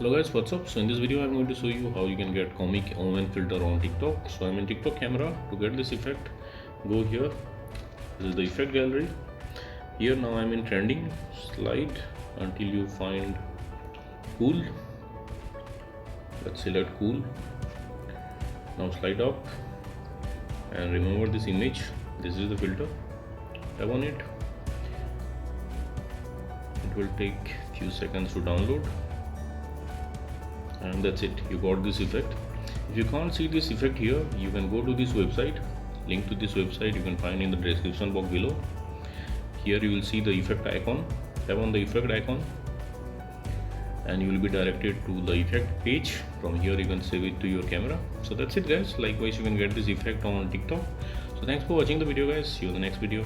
Hello guys, what's up? So in this video I'm going to show you how you can get comic omen filter on TikTok. So I'm in TikTok camera. To get this effect, go here. This is the effect gallery. Here now I'm in trending. Slide until you find cool. Let's select cool. Now slide up and remember this image. This is the filter. Tap on it. It will take few seconds to download. And that's it, you got this effect. If you can't see this effect here, you can go to this website. Link to this website you can find in the description box below. Here you will see the effect icon. Tap on the effect icon and you will be directed to the effect page. From here you can save it to your camera. So that's it guys. Likewise you can get this effect on TikTok. So thanks for watching the video guys. See you in the next video.